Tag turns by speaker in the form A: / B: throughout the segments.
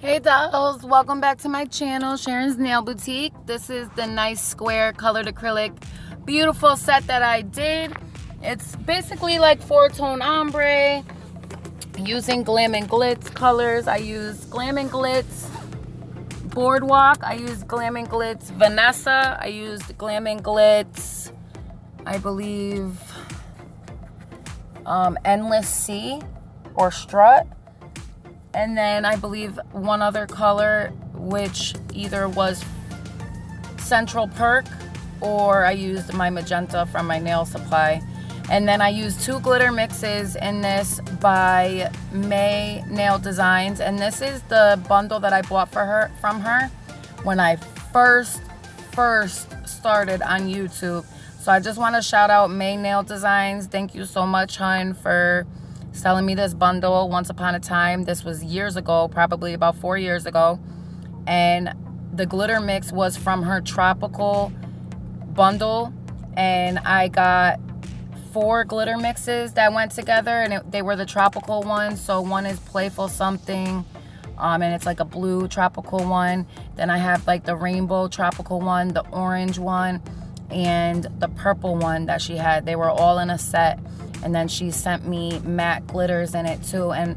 A: Hey dolls, welcome back to my channel, Sharon's Nail Boutique. This is the nice square colored acrylic beautiful set that I did. It's basically like 4-tone ombre using Glam&Glitz colors. I use Glam&Glitz Boardwalk. I use Glam&Glitz Vanessa. I used Glam&Glitz, I believe, Endless Sea or Strut. And then I believe one other color, which either was Central Perk or I used my magenta from my nail supply. And then I used 2 glitter mixes in this by Maenaildesigns. And this is the bundle that I bought from her when I first started on YouTube. So I just want to shout out Maenaildesigns. Thank you so much, hun, for selling me this bundle once upon a time. This was years ago, probably about 4 years ago. And the glitter mix was from her tropical bundle. And I got 4 glitter mixes that went together, and they were the tropical ones. So one is Playful Something, and it's like a blue tropical one. Then I have like the rainbow tropical one, the orange one, and the purple one that she had. They were all in a set. And then she sent me matte glitters in it too. And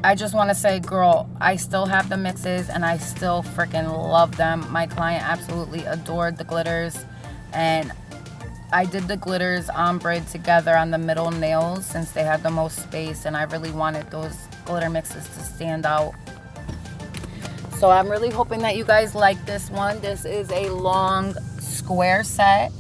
A: I just want to say, girl, I still have the mixes and I still freaking love them. My client absolutely adored the glitters. And I did the glitters ombre together on the middle nails since they had the most space. And I really wanted those glitter mixes to stand out. So I'm really hoping that you guys like this one. This is a long square set.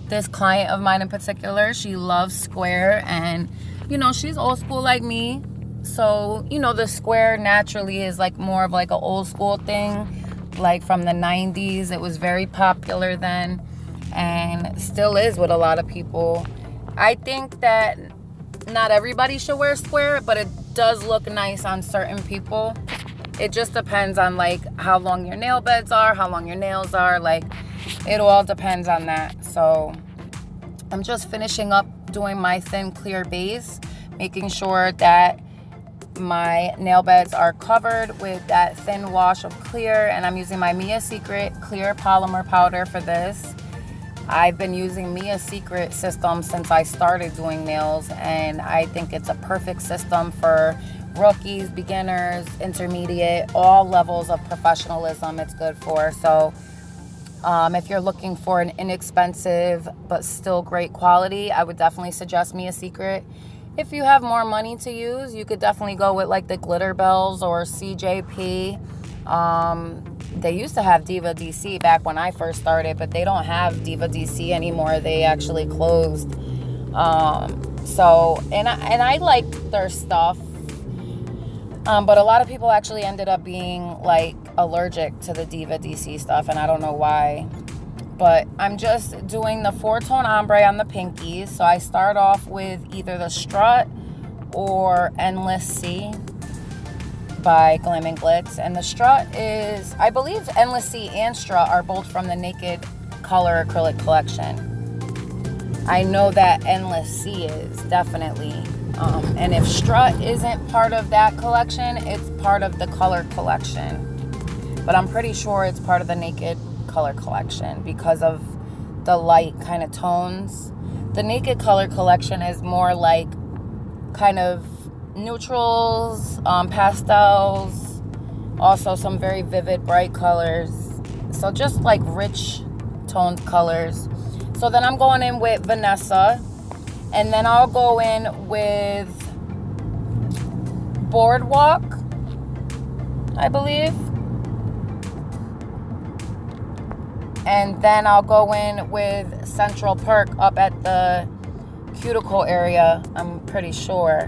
A: This client of mine in particular, she loves square, and you know, she's old school like me. So, you know, the square naturally is like more of like an old school thing, like from the 90s. It was very popular then and still is with a lot of people. I think that not everybody should wear square, but it does look nice on certain people. It just depends on like how long your nail beds are, how long your nails are. Like, it all depends on that. So I'm just finishing up doing my thin clear base, making sure that my nail beds are covered with that thin wash of clear. And I'm using my Mia Secret clear polymer powder for this. I've been using Mia Secret system since I started doing nails, and I think it's a perfect system for rookies, beginners, intermediate, all levels of professionalism it's good for. So if you're looking for an inexpensive but still great quality, I would definitely suggest Mia Secret. If you have more money to use, you could definitely go with like the Glitter Bells or CJP. They used to have Diva DC back when I first started, but they don't have Diva DC anymore. They actually closed. And I liked their stuff. But a lot of people actually ended up being like allergic to the Diva DC stuff, and I don't know why. But I'm just doing the 4-tone ombre on the pinkies. So I start off with either the Strut or Endless Sea by Glam&Glitz. And the Strut is, I believe Endless Sea and Strut are both from the Naked Color Acrylic collection. I know that Endless Sea is definitely. And if Strut isn't part of that collection, it's part of the Color collection. But I'm pretty sure it's part of the Naked Color collection because of the light kind of tones. The Naked Color collection is more like kind of neutrals, pastels, also some very vivid bright colors. So just like rich toned colors. So then I'm going in with Vanessa. And then I'll go in with Boardwalk, I believe. And then I'll go in with Central Perk up at the cuticle area, I'm pretty sure.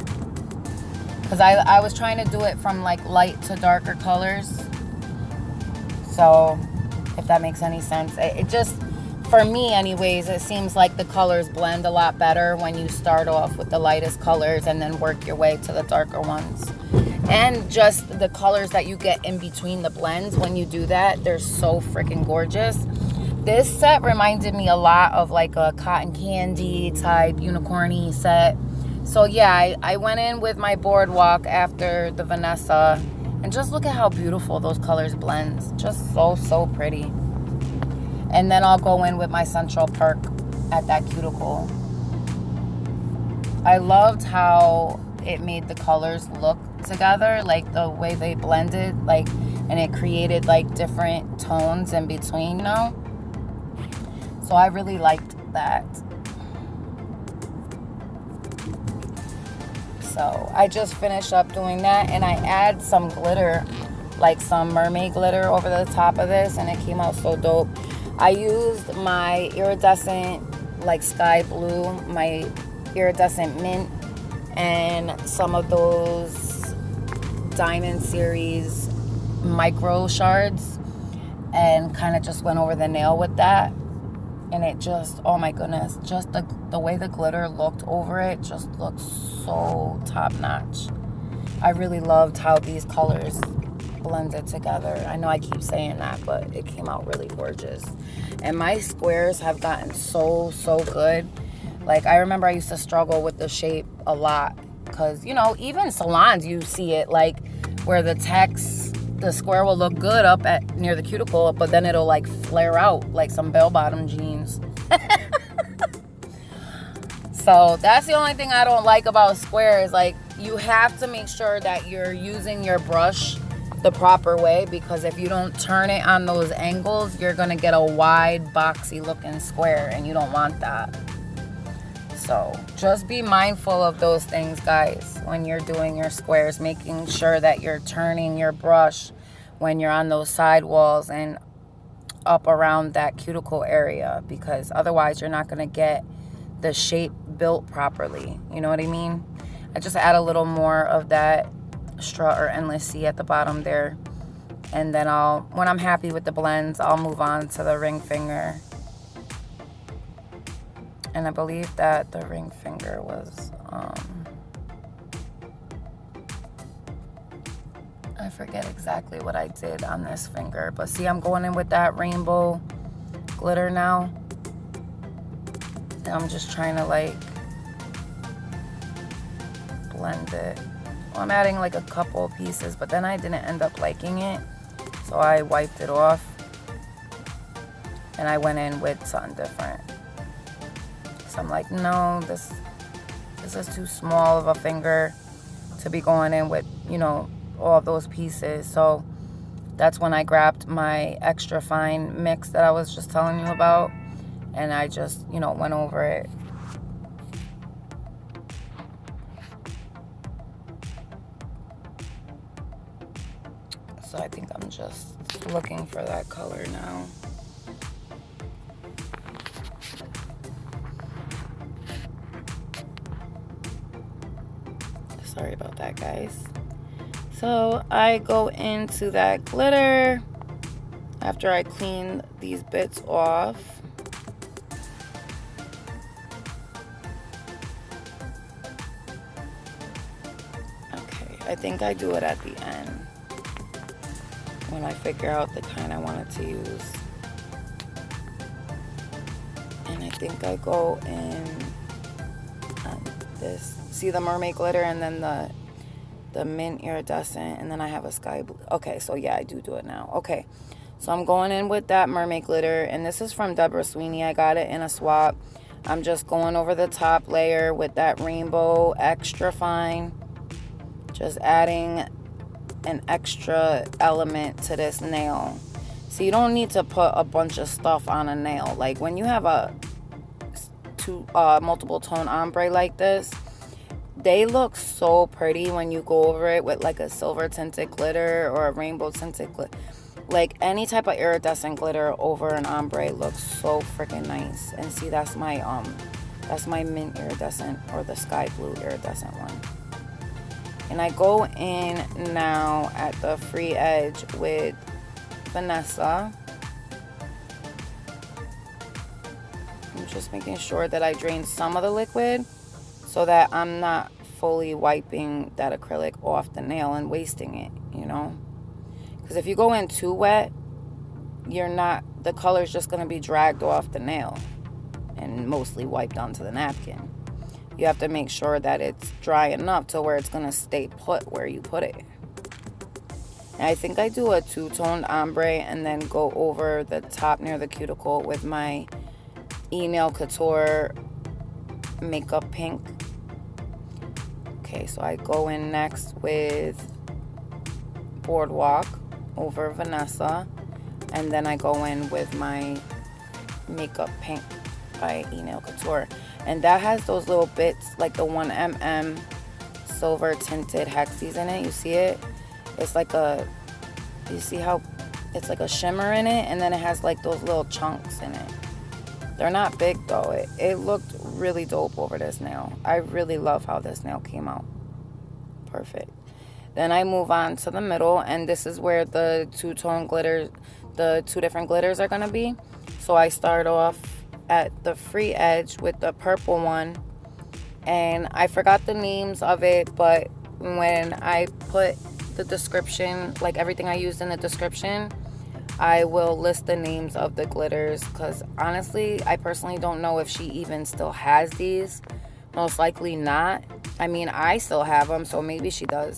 A: Because I was trying to do it from like light to darker colors. So, if that makes any sense. It just, for me anyways, it seems like the colors blend a lot better when you start off with the lightest colors and then work your way to the darker ones. And just the colors that you get in between the blends when you do that, they're so freaking gorgeous. This set reminded me a lot of like a cotton candy type unicorny set. So yeah, I went in with my Boardwalk after the Vanessa, And just look at how beautiful those colors blend. Just so, so pretty. And then I'll go in with my Central Perk at that cuticle. I loved how it made the colors look together, like the way they blended, like, and it created like different tones in between, you know? So I really liked that. So I just finished up doing that, and I add some glitter, like some mermaid glitter over the top of this, and it came out so dope. I used my iridescent, like sky blue, my iridescent mint, and some of those Diamond Series micro shards, and kind of just went over the nail with that. And it just, oh my goodness, just the way the glitter looked over it just looked so top notch. I really loved how these colors blended together. I know I keep saying that, but it came out really gorgeous. And my squares have gotten so, so good. Like, I remember I used to struggle with the shape a lot, because, you know, even salons, you see it, like, where the text, the square will look good up at near the cuticle, but then it'll like flare out like some bell-bottom jeans. So that's the only thing I don't like about squares. Like, you have to make sure that you're using your brush the proper way, because if you don't turn it on those angles, you're gonna get a wide, boxy looking square, and you don't want that. So just be mindful of those things, guys, when you're doing your squares, making sure that you're turning your brush when you're on those side walls and up around that cuticle area, because otherwise you're not going to get the shape built properly. You know what I mean? I just add a little more of that Strut or Endless Sea at the bottom there. And then when I'm happy with the blends, I'll move on to the ring finger. And I believe that the ring finger was, I forget exactly what I did on this finger. But see, I'm going in with that rainbow glitter now. And I'm just trying to like blend it. Well, I'm adding like a couple pieces, but then I didn't end up liking it. So I wiped it off. And I went in with something different. So I'm like, no, this is too small of a finger to be going in with, you know, all those pieces. So that's when I grabbed my extra fine mix that I was just telling you about, and I just, you know, went over it. So I think I'm just looking for that color now. Sorry about that, guys. So I go into that glitter after I clean these bits off. Okay, I think I do it at the end when I figure out the kind I wanted to use. And I think I go in on this. See the mermaid glitter, and then the mint iridescent, and then I have a sky blue. Okay, so yeah, I do it now. Okay, so I'm going in with that mermaid glitter, and this is from Deborah Sweeney. I got it in a swap. I'm just going over the top layer with that rainbow extra fine, just adding an extra element to this nail. So you don't need to put a bunch of stuff on a nail. Like when you have a multiple tone ombre like this, they look so pretty when you go over it with like a silver tinted glitter or a rainbow tinted glitter. Like any type of iridescent glitter over an ombre looks so freaking nice. And see, that's my mint iridescent, or the sky blue iridescent one. And I go in now at the free edge with Vanessa. I'm just making sure that I drain some of the liquid, so that I'm not fully wiping that acrylic off the nail and wasting it, you know? Because if you go in too wet, the color's just going to be dragged off the nail and mostly wiped onto the napkin. You have to make sure that it's dry enough to where it's going to stay put where you put it. And I think I do a two-toned ombre and then go over the top near the cuticle with my Nail Couture makeup pink. Okay, so I go in next with Boardwalk over Vanessa, and then I go in with my makeup pink by Nail Couture, and that has those little bits like the 1mm silver tinted hexes in it. You see it? It's like you see how it's like a shimmer in it, and then it has like those little chunks in it. They're not big though. It looked really dope over this nail. I really love how this nail came out. Perfect. Then I move on to the middle, and this is where the two-tone glitter, the two different glitters are going to be. So I start off at the free edge with the purple one, and I forgot the names of it, but when I put the description, like everything I used in the description, I will list the names of the glitters, because honestly, I personally don't know if she even still has these. Most likely not. I mean, I still have them, so maybe she does,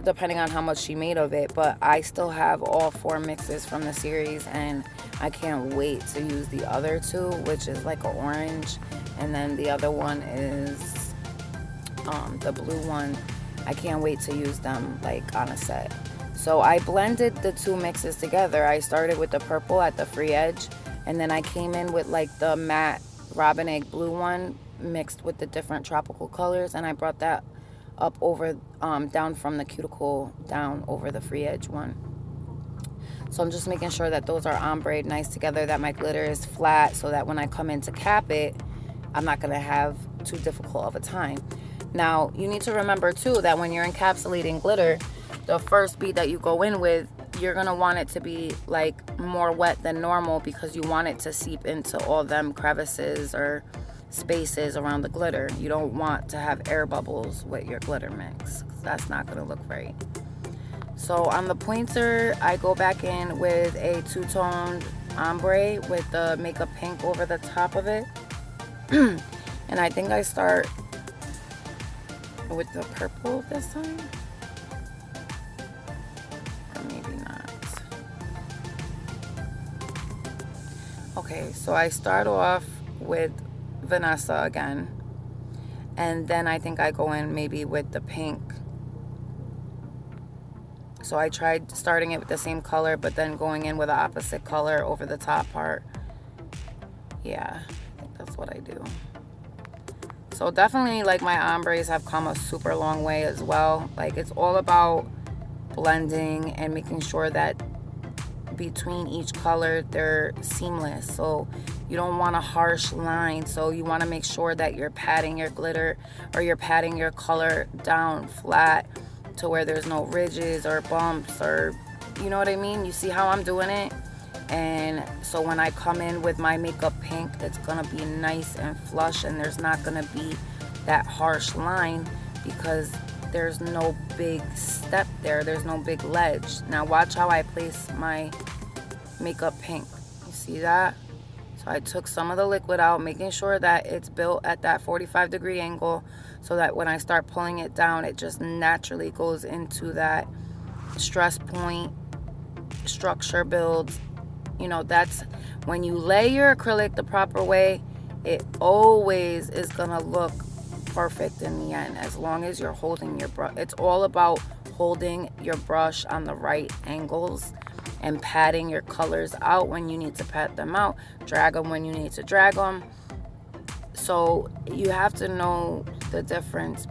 A: depending on how much she made of it. But I still have all 4 mixes from the series, and I can't wait to use the other 2, which is like an orange, and then the other one is the blue one. I can't wait to use them like on a set. So I blended the 2 mixes together. I started with the purple at the free edge, and then I came in with like the matte robin egg blue one mixed with the different tropical colors, and I brought that up over down from the cuticle down over the free edge one. So I'm just making sure that those are ombre nice together, that my glitter is flat, so that when I come in to cap it, I'm not gonna have too difficult of a time. Now you need to remember too that when you're encapsulating glitter, the first bead that you go in with, you're gonna want it to be like more wet than normal, because you want it to seep into all them crevices or spaces around the glitter. You don't want to have air bubbles with your glitter mix. That's not gonna look right. So on the pointer, I go back in with a two-toned ombre with the makeup pink over the top of it. And I think I start with the purple this time. Or maybe not. Okay, so I start off with Vanessa again, and then I think I go in maybe with the pink. So I tried starting it with the same color, but then going in with the opposite color over the top part. Yeah, I think that's what I do. So definitely, like, my ombres have come a super long way as well. Like, it's all about blending and making sure that between each color they're seamless. So you don't want a harsh line, so you want to make sure that you're patting your glitter or you're patting your color down flat to where there's no ridges or bumps, or you know what I mean. You see how I'm doing it? And so when I come in with my makeup pink, it's gonna be nice and flush, and there's not gonna be that harsh line because there's no big step there, there's no big ledge. Now watch how I place my makeup pink. You see that? So I took some of the liquid out, making sure that it's built at that 45-degree angle, so that when I start pulling it down, it just naturally goes into that stress point, structure builds. You know, that's when you lay your acrylic the proper way, it always is gonna look perfect in the end, as long as you're holding your brush. It's all about holding your brush on the right angles and patting your colors out when you need to pat them out, drag them when you need to drag them. So you have to know the difference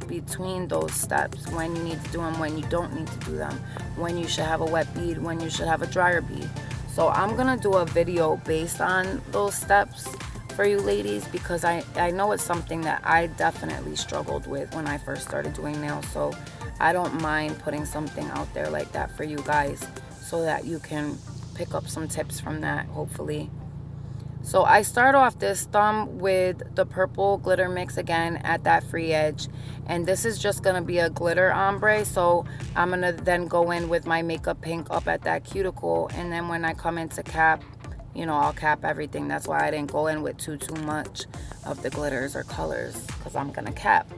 A: between those steps, when you need to do them, when you don't need to do them, when you should have a wet bead, when you should have a drier bead. So I'm gonna do a video based on those steps for you ladies, because I know it's something that I definitely struggled with when I first started doing nails. So I don't mind putting something out there like that for you guys, so that you can pick up some tips from that, hopefully. So I start off this thumb with the purple glitter mix again at that free edge, and this is just gonna be a glitter ombre. So I'm gonna then go in with my makeup pink up at that cuticle, and then when I come into cap, you know, I'll cap everything. That's why I didn't go in with too much of the glitters or colors, because I'm gonna cap.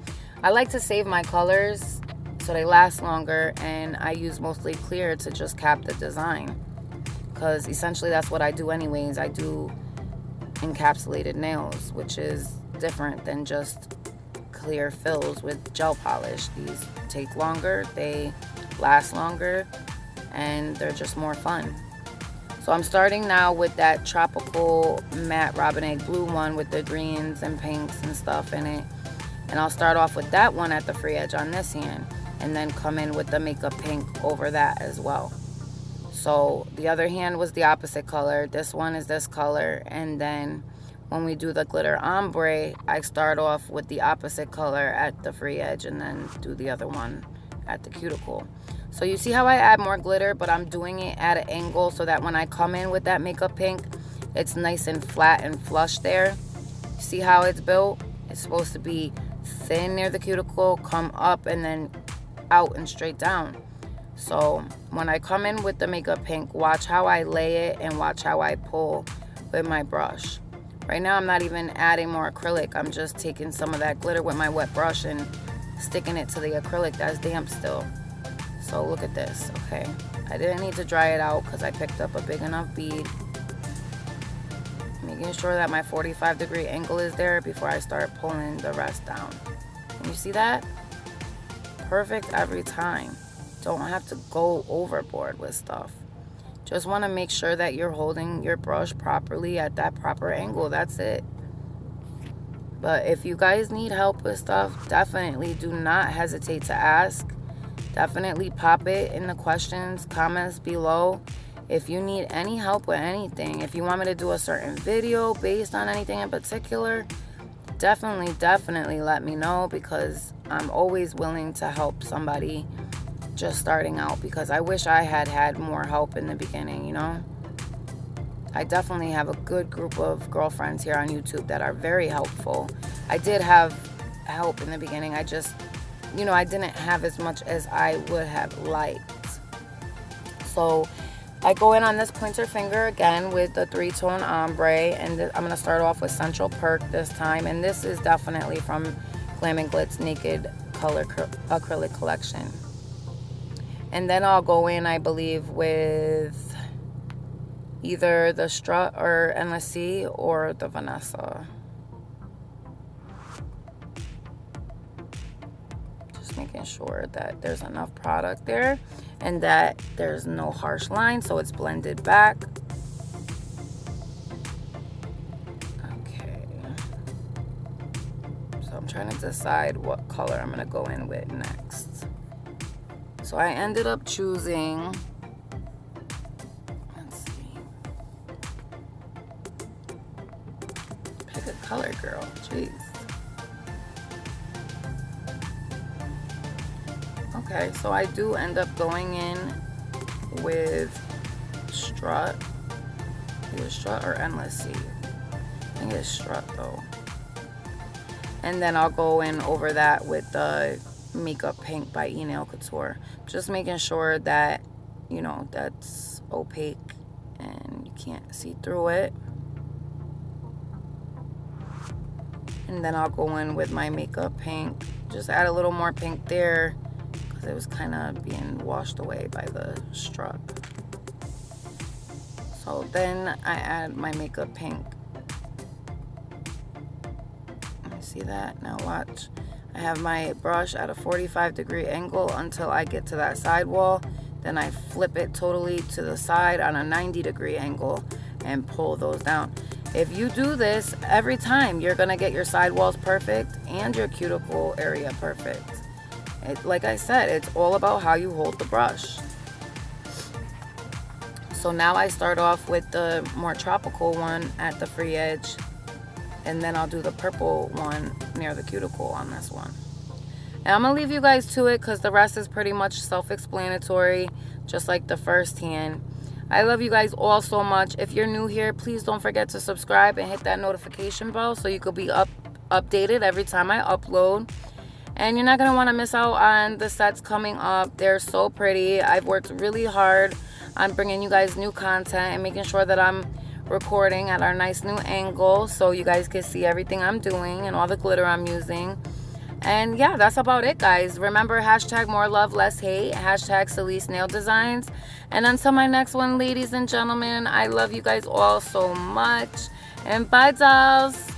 A: I like to save my colors so they last longer, and I use mostly clear to just cap the design, because essentially that's what I do anyways. I do encapsulated nails, which is different than just clear fills with gel polish. These take longer, they last longer, and they're just more fun. So I'm starting now with that tropical matte robin egg blue one with the greens and pinks and stuff in it. And I'll start off with that one at the free edge on this hand, and then come in with the makeup pink over that as well. So the other hand was the opposite color. This one is this color, and then when we do the glitter ombre, I start off with the opposite color at the free edge and then do the other one at the cuticle. So you see how I add more glitter, but I'm doing it at an angle so that when I come in with that makeup pink, it's nice and flat and flush there. See how it's built? It's supposed to be thin near the cuticle, come up, and then out and straight down. So when I come in with the makeup pink, watch how I lay it and watch how I pull with my brush. Right now I'm not even adding more acrylic. I'm just taking some of that glitter with my wet brush and sticking it to the acrylic that's damp still. So look at this, okay? I didn't need to dry it out because I picked up a big enough bead. Making sure that my 45-degree angle is there before I start pulling the rest down. Can you see that? Perfect every time. Don't have to go overboard with stuff. Just want to make sure that you're holding your brush properly at that proper angle. That's it. But if you guys need help with stuff, definitely do not hesitate to ask. Definitely pop it in the questions, comments below. If you need any help with anything, if you want me to do a certain video based on anything in particular, definitely let me know, because I'm always willing to help somebody just starting out, because I wish I had more help in the beginning, you know. I definitely have a good group of girlfriends here on YouTube that are very helpful. I did have help in the beginning. I just, you know, I didn't have as much as I would have liked. So I go in on this pointer finger again with the 3-tone ombre, and I'm going to start off with Central Perk this time, and this is definitely from Glam&Glitz Naked Color Acrylic Collection. And then I'll go in, I believe, with either the Strut or Endless Sea or the Vanessa. Just making sure that there's enough product there and that there's no harsh line, so it's blended back. Okay. So I'm trying to decide what color I'm gonna go in with next. So I ended up choosing, let's see, pick a color, girl, jeez. Okay, so I do end up going in with Strut, either Strut or Endless Sea. I think it's Strut though. And then I'll go in over that with the Makeup Pink by Nail Couture. Just making sure that, you know, that's opaque and you can't see through it. And then I'll go in with my Makeup Pink. Just add a little more pink there because it was kind of being washed away by the Strut. So then I add my Makeup Pink. You see that? Now watch. I have my brush at a 45-degree angle until I get to that sidewall. Then I flip it totally to the side on a 90-degree angle and pull those down. If you do this every time, you're gonna get your sidewalls perfect and your cuticle area perfect. Like I said, it's all about how you hold the brush. So now I start off with the more tropical one at the free edge, and then I'll do the purple one near the cuticle on this one. And I'm gonna leave you guys to it because the rest is pretty much self-explanatory, just like the first hand. I love you guys all so much. If you're new here, please don't forget to subscribe and hit that notification bell so you could be updated every time I upload. And you're not gonna wanna miss out on the sets coming up. They're so pretty. I've worked really hard on bringing you guys new content and making sure that I'm recording at our nice new angle so you guys can see everything I'm doing and all the glitter I'm using. And yeah, that's about it, guys. Remember, hashtag more love, less hate, hashtag Celeste Nail Designs. And until my next one, ladies and gentlemen, I love you guys all so much. And bye, dolls.